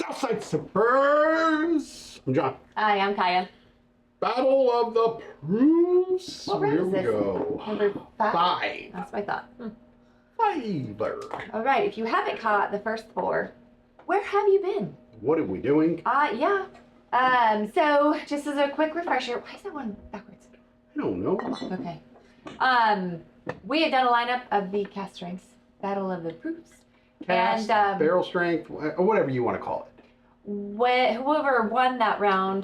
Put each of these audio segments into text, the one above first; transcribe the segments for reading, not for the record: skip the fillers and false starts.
Southside Surfers. I'm John. Hi, I'm Kaya. Battle of the Proofs. What round Here is we this? go. Number 5? Five. That's what I thought. Fiver. All right, if you haven't caught the first 4, where have you been? What are we doing? Yeah. So just as a quick refresher, why is that one backwards? I don't know. Okay. We had done a lineup of the cast strengths, Battle of the Proofs. Cast, And barrel strength, whatever you want to call it. whoever won that round,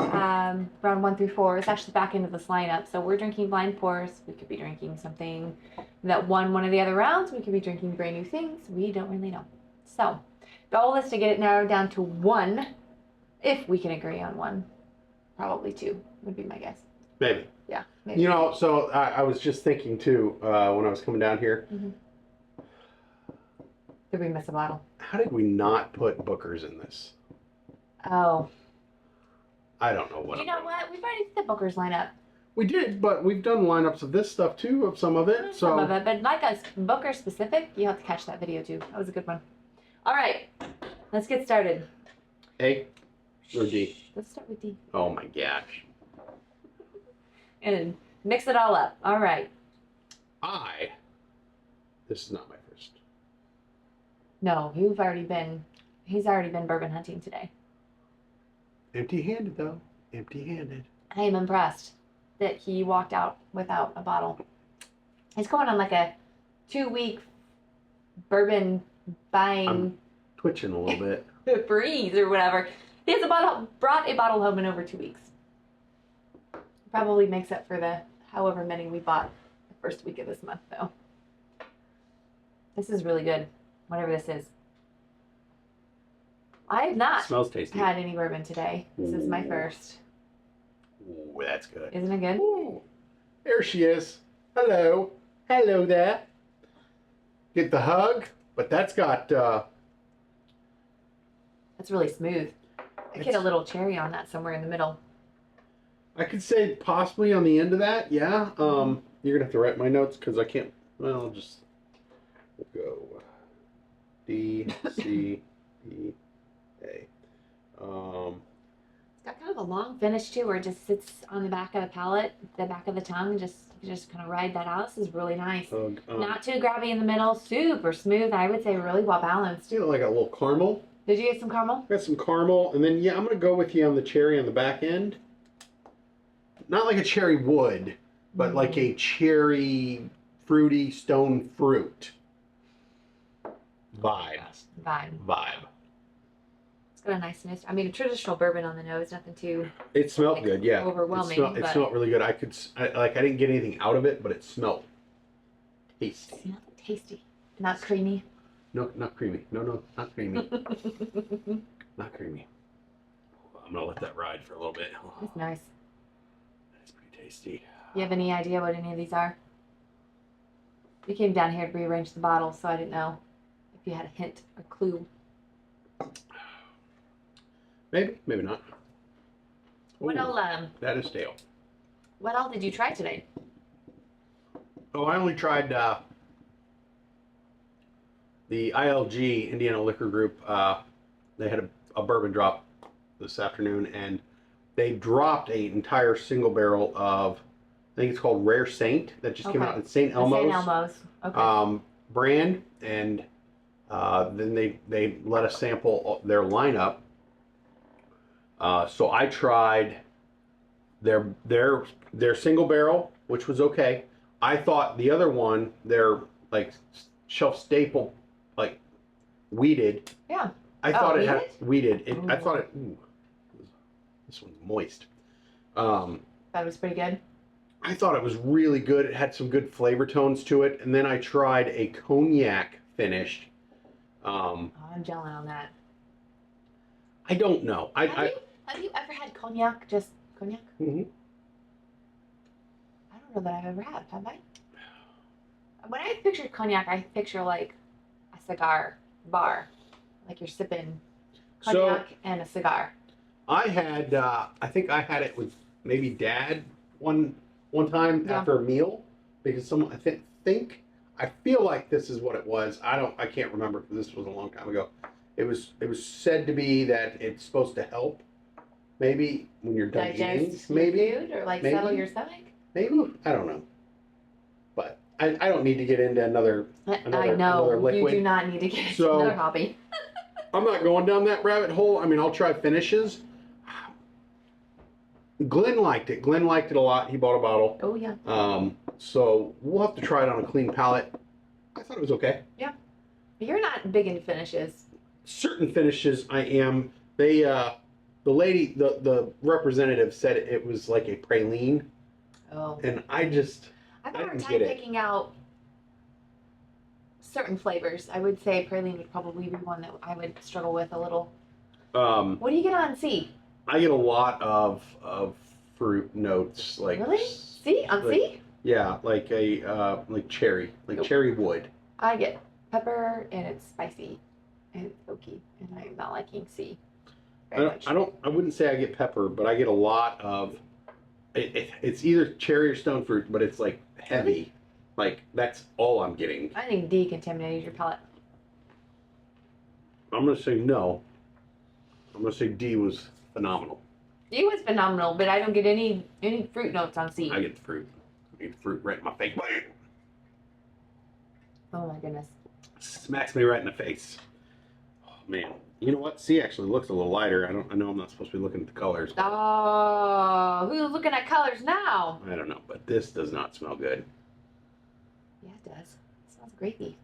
round 1 through 4, is actually back into this lineup. So we're drinking blind pours. We could be drinking something that won one of the other rounds. We could be drinking brand new things. We don't really know. So the goal is to get it narrowed down to 1, if we can agree on 1. Probably 2 would be my guess. Maybe. Yeah. Maybe. You know, so I was just thinking too, when I was coming down here, Did we miss a bottle? how did we not put Booker's in this? Oh. I don't know what. You know what? We've already did the Booker's lineup. We did, but we've done lineups of this stuff too, of some of it. Some of it, but like a Booker specific, you have to catch that video too. That was a good one. All right, let's get started. A or D? Let's start with D. Oh my gosh. And mix it all up. All right. This is not my first. No, he's already been bourbon hunting today. Empty-handed though. Empty-handed. I am impressed that he walked out without a bottle. He's going on like a 2-week bourbon buying I'm twitching a little bit. freeze or whatever. He has brought a bottle home in over 2 weeks. Probably makes up for the however many we bought the first week of this month, though. This is really good, whatever this is. I have not Smells tasty. had any bourbon today. This is my first. Ooh, that's good. Isn't it good? Ooh, there she is. Hello. Hello there. Get the hug, but that's got, That's really smooth. I get a little cherry on that somewhere in the middle. I could say possibly on the end of that, yeah. You're gonna have to write my notes because I can't, well, we'll go D, C, E, A. It's got kind of a long finish too, where it just sits on the back of the palate, the back of the tongue, and just kind of ride that out. This is really nice. Hug, Not too grabby in the middle, super smooth. I would say really well balanced. you know, like a little caramel. Did you get some caramel? Got some caramel, and then yeah, I'm gonna go with you on the cherry on the back end. Not like a cherry would, but like a cherry, fruity stone fruit vibe. Vibe. It's got a nice nose. I mean, a traditional bourbon on the nose, nothing too. It smelled good, yeah. Overwhelming. It smelled really good. I didn't get anything out of it, but it smelled tasty. Smelled tasty. Not creamy. No, not creamy. No, not creamy. Not creamy. I'm gonna let that ride for a little bit. It's nice. That's pretty tasty. You have any idea what any of these are? You came down here to rearrange the bottles, so I didn't know if you had a hint or clue. Maybe not. What Ooh, all? that is stale. What all did you try today? Oh, I only tried the ILG Indiana Liquor Group. They had a bourbon drop this afternoon, and they dropped an entire single barrel of, I think it's called Rare Saint, that just came out in St. Elmo's. St. Elmo's. Okay. Brand, and then they let us sample their lineup. So I tried their single barrel, which was okay. I thought the other one, their like shelf staple, like weeded. Yeah. I thought it had weeded? weeded. I thought it. Ooh, this one's moist. That was pretty good. I thought it was really good. It had some good flavor tones to it. And then I tried a cognac finished. I'm gelling on that. I don't know. Have you ever had cognac? Just cognac? Mm-hmm. I don't know that I've ever had. Have I? When I picture cognac, I picture like a cigar bar, like you're sipping cognac and a cigar. I had, I think I had it with maybe Dad one time after a meal, because someone I feel like this is what it was. I can't remember because this was a long time ago. It was said to be that it's supposed to help, maybe when you're done eating, Digest maybe, your food or like settle maybe. your stomach. maybe I don't know, but I don't need to get into another I another know liquid. you do not need to get So- another hobby. I'm not going down that rabbit hole. I mean, I'll try finishes. Glenn liked it. Glenn liked it a lot. He bought a bottle. Oh yeah. So we'll have to try it on a clean palate. I thought it was okay. You're not big into finishes. Certain finishes I am. They the lady the representative said it was like a praline, Oh. and I just I've I had a hard didn't time get it. picking out certain flavors. I would say praline would probably be one that I would struggle with a little. What do you get on C? I get a lot of fruit notes like Really? C? On like- C? Yeah, like a like cherry, like Nope. cherry wood. I get pepper and it's spicy and it's oaky and I'm not liking C very much. I wouldn't say I get pepper, but I get a lot of it's either cherry or stone fruit, but it's like heavy. Like that's all I'm getting. I think D contaminated your palate. I'm gonna say no. I'm gonna say D was phenomenal. D was phenomenal, but I don't get any fruit notes on C. I get the fruit. I get the fruit right in my face. Bam! Oh my goodness. Smacks me right in the face. Oh man. You know what? C actually looks a little lighter. I know I'm not supposed to be looking at the colors. Oh, who's looking at colors now? I don't know, but this does not smell good. Yeah, it does. It smells grapey.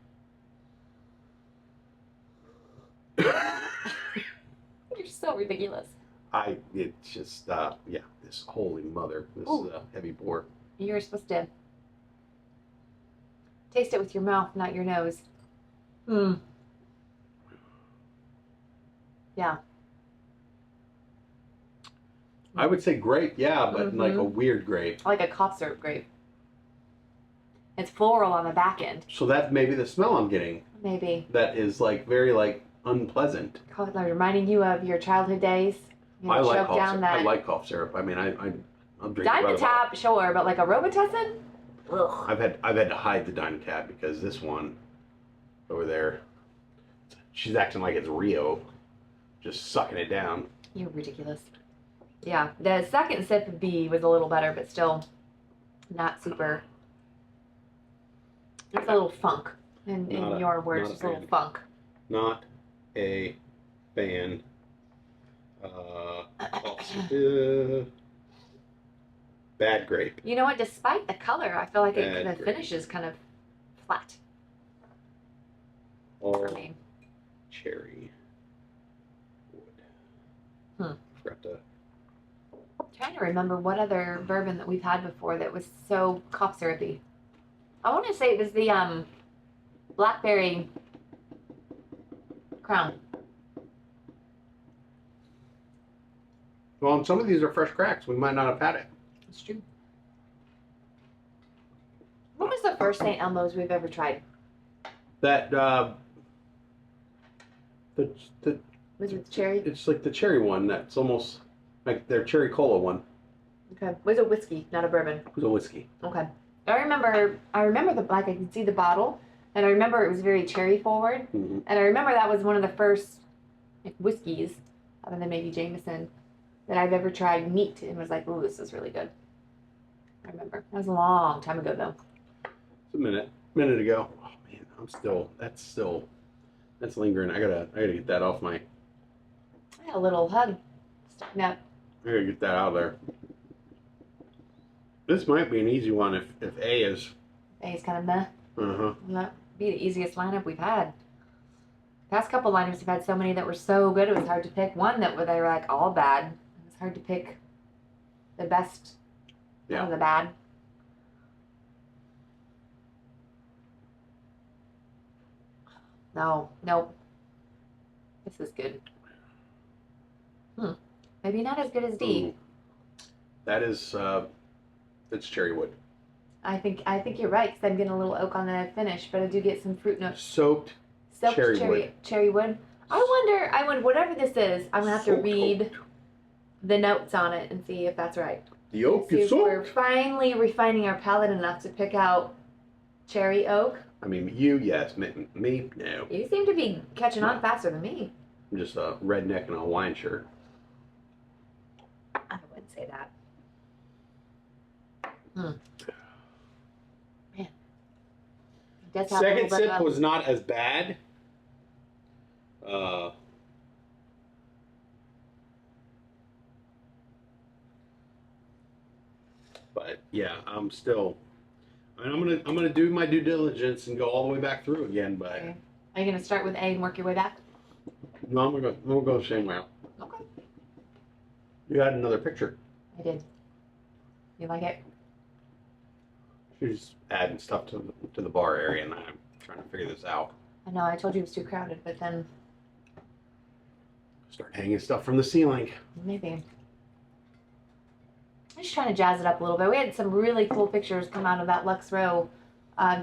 You're so ridiculous. It's just yeah, this holy mother. This Ooh. is a heavy pour. You're supposed to taste it with your mouth, not your nose. Hmm. Yeah. I would say grape, yeah, but like a Mhm. weird grape. I like a cough syrup grape. It's floral on the back end. So that's maybe the smell I'm getting. Maybe. That is like very like unpleasant. Reminding you of your childhood days. You I like choke cough down syrup. that I like cough syrup. I mean, I'll drink it by the bottle. Dimetapp, sure, but like a Robitussin? Ugh. I've had to hide the Dimetapp because this one over there, she's acting like it's Rio, just sucking it down. You're ridiculous. Yeah, the second sip of B was a little better, but still not super. There's a little funk in your words. not a Just a little fan. funk. Not a fan. Bad grape. You know what? Despite the color, I feel like Bad the grape. finish is kind of flat All for me. cherry wood. Hmm. Forgot to. I'm trying to remember what other bourbon that we've had before that was so cough syrupy. I want to say it was the blackberry Crown. Well, and some of these are fresh cracks. We might not have had it. It's true. What was the first St. Elmo's we've ever tried? That the Was it cherry? it's like the cherry one. That's almost like their cherry cola one. Okay. It was a whiskey, not a bourbon. It was a whiskey. Okay. I remember the like I could see the bottle, and I remember it was very cherry forward, Mm-hmm. and I remember that was one of the first like whiskeys, other than maybe Jameson, that I've ever tried neat and was like, ooh, this is really good. I remember. That was a long time ago though. It's a minute ago. Oh man, that's lingering. I gotta get that off my. I had a little hug sticking out. I gotta get that out of there. This might be an easy one if A is. It's kind of meh. Uh-huh. That be the easiest lineup we've had. Past couple lineups have had so many that were so good it was hard to pick one that they were like all bad. It was hard to pick the best out of the bad. No, nope. This is good. Maybe not as good as D. Ooh. That is it's cherry wood. I think you're right because I'm getting a little oak on the finish, but I do get some fruit notes. Soaked. Soaked Cherry cherry wood. I wonder whatever this is. I'm gonna have to Soaked read oak. the notes on it and see if that's right. The oak See is if we're soaked. finally refining our palate enough to pick out cherry oak I mean, you, yes. Me, no. You seem to be catching on faster than me. I'm just a redneck in a Hawaiian shirt. I wouldn't say that. Man. Does have a Second little bit sip of- was not as bad. But yeah, I'm still. And I'm gonna do my due diligence and go all the way back through again. But Okay. Are you gonna start with A and work your way back? no, I'm gonna go the same route. Okay. You had another picture. I did. You like it? She's adding stuff to the bar area, and I'm trying to figure this out. I know. I told you it was too crowded, but then Start hanging stuff from the ceiling. maybe. I'm just trying to jazz it up a little bit. We had some really cool pictures come out of that Lux Row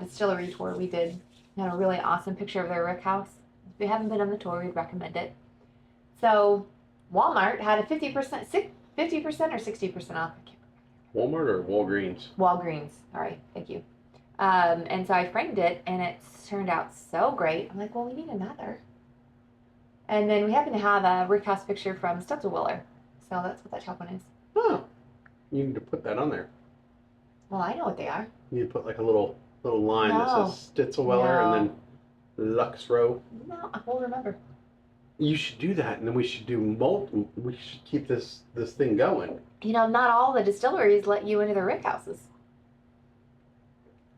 distillery tour we did. We had a really awesome picture of their rick house. If you haven't been on the tour, we'd recommend it. So Walmart had a 50% or 60% off. I can't Walmart or Walgreens? Walgreens. All right, thank you. And so I framed it, and it turned out so great. I'm like, well, we need another. And then we happen to have a rick house picture from Stutzelwiller, so that's what that top one is. Oh, you need to put that on there. Well, I know what they are. You need to put like a little line No. that says Stitzelweller No. and then Lux Row. No, I won't remember. You should do that, and then we should do we should keep this thing going. You know, not all the distilleries let you into their rick houses.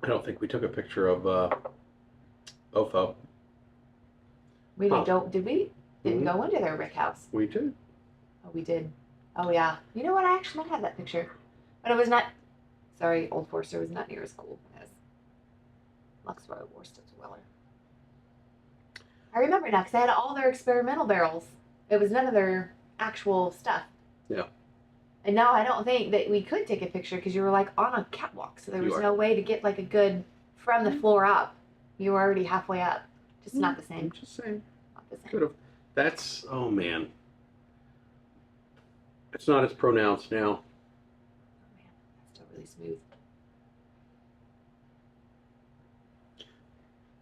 I don't think we took a picture of Ofo. We Huh. don't. Did we? Didn't Mhm. go into their rick house. We did. Oh, we did. Oh yeah. You know what? I actually might have that picture, but it was not. Sorry, Old Forester was not near as cool as Lux Row or Stutzelweller. I remember now because they had all their experimental barrels. It was none of their actual stuff. Yeah. And now I don't think that we could take a picture because you were like on a catwalk, so there You was are. no way to get like a good from the floor up. You were already halfway up. Just not the I'm same. just saying. Not the same. Could have. That's oh man. It's not as pronounced now. Oh, man, that's still really smooth.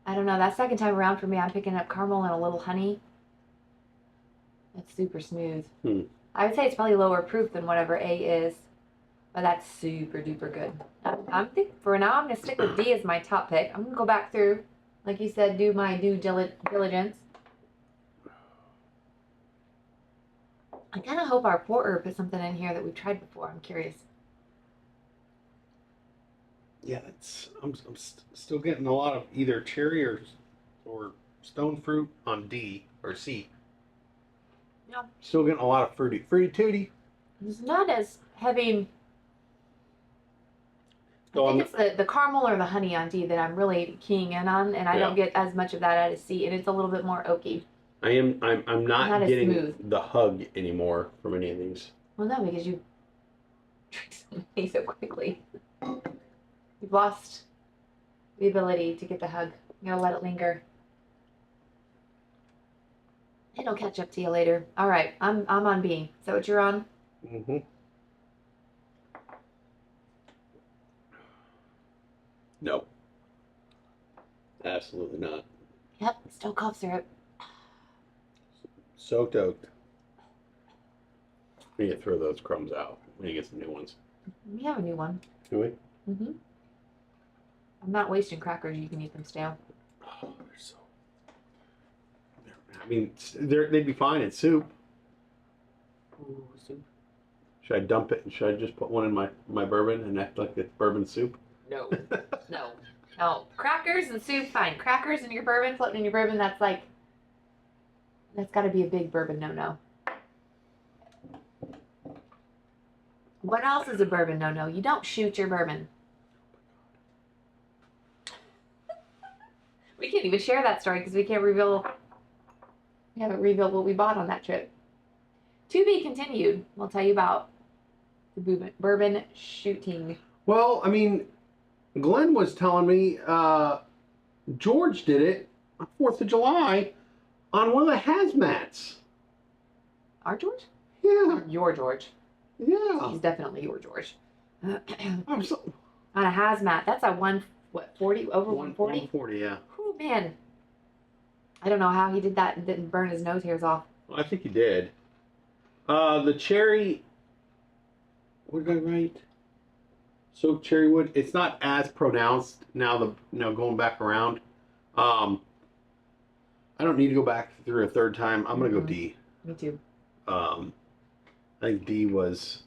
I don't know. That second time around for me, I'm picking up caramel and a little honey. It's super smooth. I would say it's probably lower proof than whatever A is, but that's super duper good. I'm think for now I'm gonna stick with D as my top pick. I'm gonna go back through, like you said, do my due diligence. I kind of hope our porter put something in here that we've tried before. I'm curious. Yeah, that's I'm still getting a lot of either cherry or stone fruit on D or C. Yeah. Still getting a lot of fruity tooty. It's not as heavy. So I I'm- think it's the caramel or the honey on D that I'm really keying in on, and I don't get as much of that out of C, and it's a little bit more oaky. I'm not Not as getting smooth. the hug anymore from any of these. Well, no, because you drink so many so quickly. You've lost the ability to get the hug. You gotta let it linger. It'll catch up to you later. All right, I'm on B. Is that what you're on? Mm-hmm. No. Absolutely not. Yep, still cough syrup. Soaked oak. We need to throw those crumbs out. We need to get some new ones. We have a new one. Do we? Mm-hmm. I'm not wasting crackers. You can eat them stale. Oh, they're so. I mean, they'd be fine in soup. Ooh, soup. Should I dump it? Should I just put one in my bourbon and act like it's bourbon soup? No, no, no. Crackers and soup, fine. Crackers and your bourbon, floating in your bourbon, that's got to be a big bourbon no-no. What else is a bourbon no-no? You don't shoot your bourbon. We can't even share that story because we can't reveal. We haven't revealed what we bought on that trip. To be continued. We'll tell you about the bourbon shooting. Well, I mean, Glenn was telling me George did it on 4th of July on one of the hazmats. Our George? Yeah, Your George. yeah. He's definitely your George. I'm so. On a hazmat. That's a what, 40? Over 140? 140, yeah. Oh, man. I don't know how he did that and didn't burn his nose hairs off. Well, I think he did. The cherry. What did I write? Soaked cherry wood. It's not as pronounced now. Going back around. I don't need to go back through a third time. I'm gonna go D. Me too. I think D was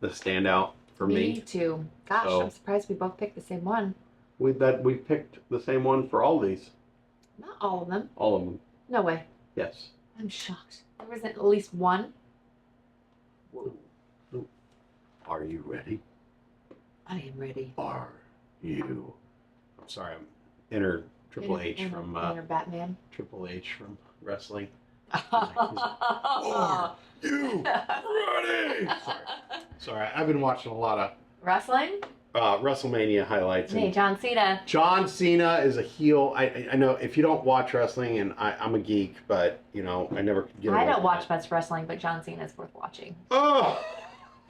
the standout for Me me. too. Gosh, So- I'm surprised we both picked the same one. We picked the same one for all these. Not all of them. All of them. No way. Yes. I'm shocked. There wasn't at least one. Whoa. Are you ready? I am ready. Are you? I'm sorry. I'm inner Triple H from Inner Batman. Triple H from wrestling. Wrestling? You ready? Sorry. I've been watching a lot of WrestleMania highlights. Hey, And John Cena. John Cena is a heel. I know if you don't watch wrestling, and I'm a geek, but I never could get. I away don't from watch it. much wrestling, but John Cena is worth watching. Oh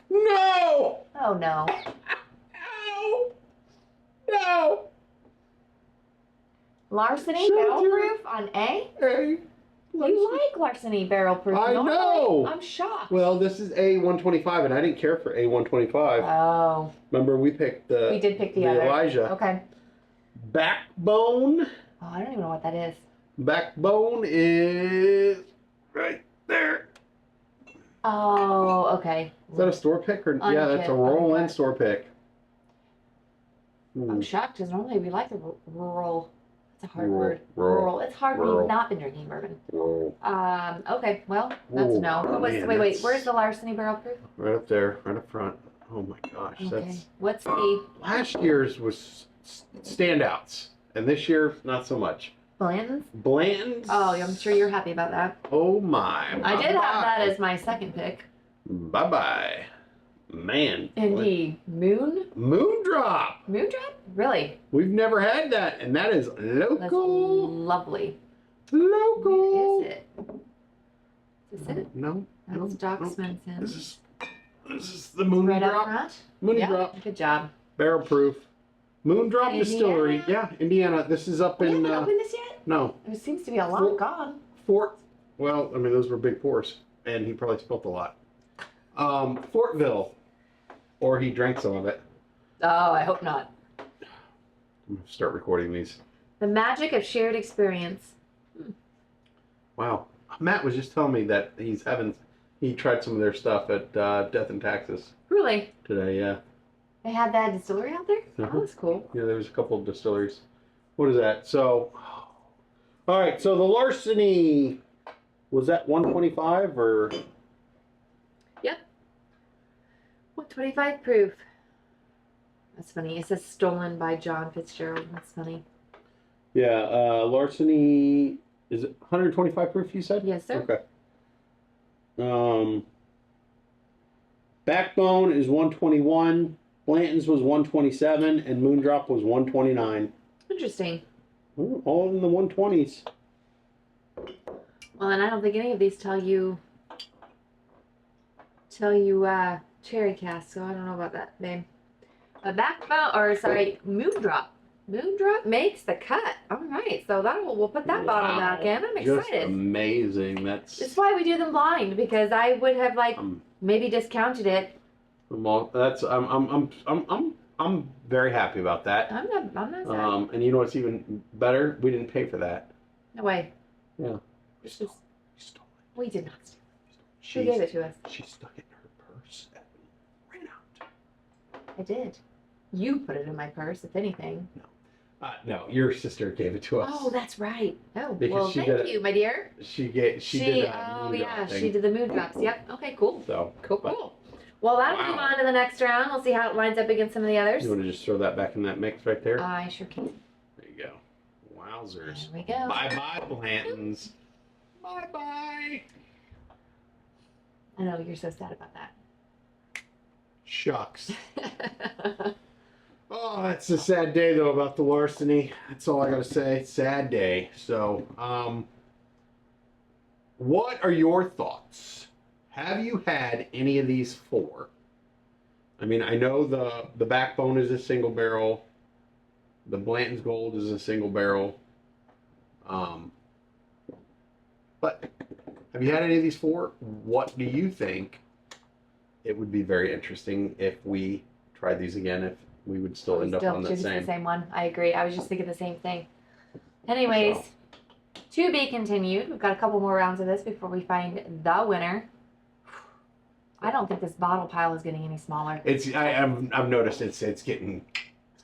no! Oh no. No! No! Larceny Shut barrel your- proof on A? Hey. You like larceny barrel proof? I normally? know. I'm shocked. Well, this is A125, and I didn't care for A125. Oh, Remember, we picked the we did pick the other. Elijah. Okay. Backbone. Oh, I don't even know what that is. Backbone is right there. Oh, okay. Is that a store pick or yeah? That's a Uncut, roll in uncut. store pick. I'm shocked because normally we like the rural. It's a hard Rural, word. rural, It's hard when rural. you've not been drinking bourbon. Whoa. Okay, well, that's Ooh, a no. oh, man, Wait, that's- where's the larceny barrel proof? Right up there, right up front. Oh my gosh, Okay. that's What's the last year's was standouts, and this year not so much. Blanton's? Bland's. Oh, I'm sure you're happy about that. Oh my. I did have that as my second pick. Bye bye. Man. Indeed. Moondrop. Moondrop? Really? We've never had that, and that is That's local. lovely. Local. Where is it? Is this it? No. That's no, Doc no. Svensson. This is the Right up Moondrop. front? Moondrop. Yeah, good job. Barrel proof. Moondrop Indiana? Distillery. Yeah, Indiana. This is up We in haven't opened this yet? no There seems to be a lot Fort- gone. Fort. Well, I mean those were big pours, and he probably spilt a lot. Fortville, or he drank some of it. Oh, I hope not. I'm gonna start recording these. The magic of shared experience. Wow, Matt was just telling me that he tried some of their stuff at Death and Taxes Really? today. Yeah, They had that distillery out there? Uh-huh. Oh, that's cool. yeah. There was a couple of distilleries. What is that? So, all right. So the Larceny was that 125 or? 125 proof. That's funny. It says stolen by John Fitzgerald. That's funny. Yeah, Larceny is it 125 proof? You said. Yes, sir. Okay. Backbone is 121. Blanton's was 127, and Moondrop was 129. Interesting. Ooh, all in the 120s. Well, and I don't think any of these tell you cherry cast, so I don't know about that, babe. A backbone, or sorry, Moondrop. Moondrop makes the cut. All right, so we'll put that bottle Wow. back in. I'm Just excited. amazing. That's. That's why we do them blind, because I would have I'm, maybe discounted it. I'm very happy about that. I'm not sad. And you know what's even better? We didn't pay for that. No way. Yeah. This is, We stole it. we did not steal. She Who gave it to us? She stuck it in her purse and ran out. I did. You put it in my purse, if anything. No, your sister gave it to us. Oh, that's right. Oh, Because well, she thank did it. you, my dear. She did. Oh, yeah, she did the mood drops. Yep. Okay, cool. So Cool. Well, that'll move Wow. on to the next round. We'll see how it lines up against some of the others. you want to just throw that back in that mix right there? I sure can. There you go. Wowzers. There we go. Bye bye, Blantons. Bye bye. I know you're so sad about that. Shucks. Oh, it's a sad day though about the Larceny. That's all I gotta say. Sad day. So, what are your thoughts? Have you had any of these four? I mean, I know the Backbone is a single barrel. The Blanton's Gold is a single barrel. But have you had any of these four? What do you think? It would be very interesting if we tried these again, if we would still end up on the choose same. the same one. I agree. I was just thinking the same thing. Anyways, to be continued. We've got a couple more rounds of this before we find the winner. I don't think this bottle pile is getting any smaller. I've noticed it's getting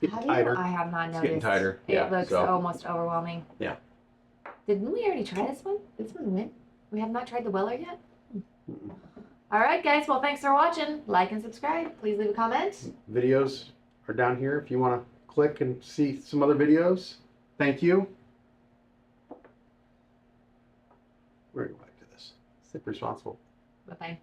Have tighter. you? I have not noticed. It's getting tighter. Yeah. It looks almost overwhelming. Yeah. Didn't we already try this one? Did this one win? We have not tried the Weller yet? All right, guys. Well, thanks for watching. Like and subscribe. Please leave a comment. Videos are down here if you want to click and see some other videos. Thank you. We're going to go back to this. Stay responsible. Bye-bye.